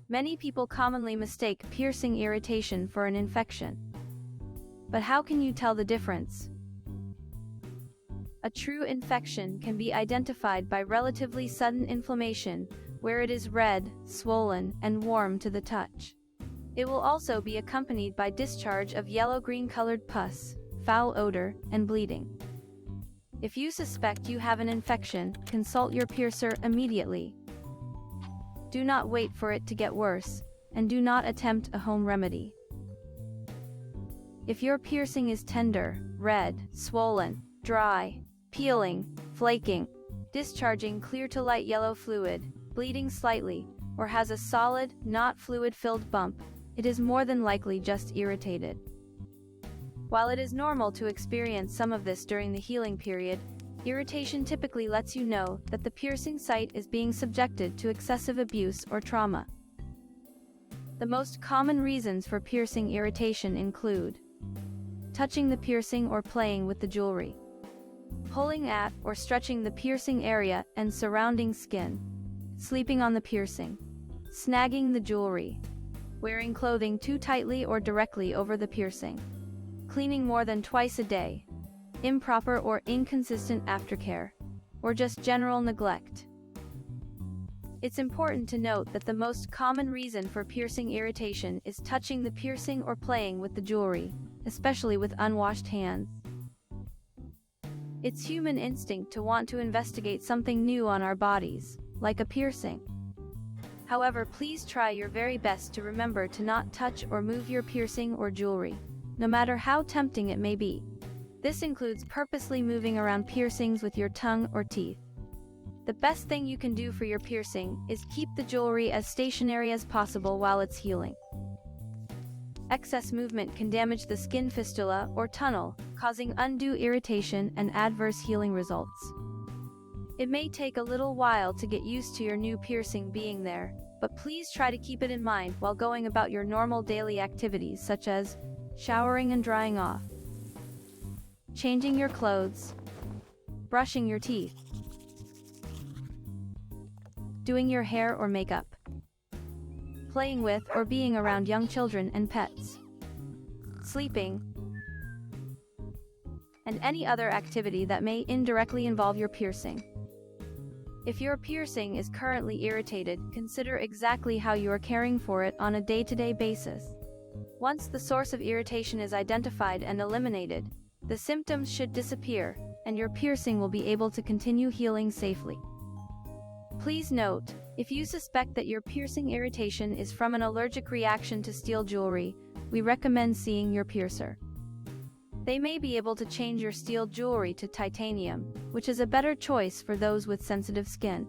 Many people commonly mistake piercing irritation for an infection. But how can you tell the difference? A true infection can be identified by relatively sudden inflammation, where it is red, swollen, and warm to the touch. It will also be accompanied by discharge of yellow-green colored pus, foul odor, and bleeding. If you suspect you have an infection, consult your piercer immediately. Do not wait for it to get worse, and do not attempt a home remedy. If your piercing is tender, red, swollen, dry, peeling, flaking, discharging clear to light yellow fluid, bleeding slightly, or has a solid, not fluid-filled bump, it is more than likely just irritated. While it is normal to experience some of this during the healing period, irritation typically lets you know that the piercing site is being subjected to excessive abuse or trauma. The most common reasons for piercing irritation include touching the piercing or playing with the jewelry, pulling at or stretching the piercing area and surrounding skin, sleeping on the piercing, snagging the jewelry, wearing clothing too tightly or directly over the piercing, cleaning more than twice a day, improper or inconsistent aftercare, or just general neglect. It's important to note that the most common reason for piercing irritation is touching the piercing or playing with the jewelry, especially with unwashed hands. It's human instinct to want to investigate something new on our bodies, like a piercing. However, please try your very best to remember to not touch or move your piercing or jewelry, no matter how tempting it may be. This includes purposely moving around piercings with your tongue or teeth. The best thing you can do for your piercing is keep the jewelry as stationary as possible while it's healing. Excess movement can damage the skin fistula or tunnel, causing undue irritation and adverse healing results. It may take a little while to get used to your new piercing being there, but please try to keep it in mind while going about your normal daily activities such as showering and drying off, changing your clothes, brushing your teeth, doing your hair or makeup, playing with or being around young children and pets, sleeping, and any other activity that may indirectly involve your piercing. If your piercing is currently irritated, consider exactly how you are caring for it on a day-to-day basis. Once the source of irritation is identified and eliminated, the symptoms should disappear, and your piercing will be able to continue healing safely. Please note, if you suspect that your piercing irritation is from an allergic reaction to steel jewelry, we recommend seeing your piercer. They may be able to change your steel jewelry to titanium, which is a better choice for those with sensitive skin.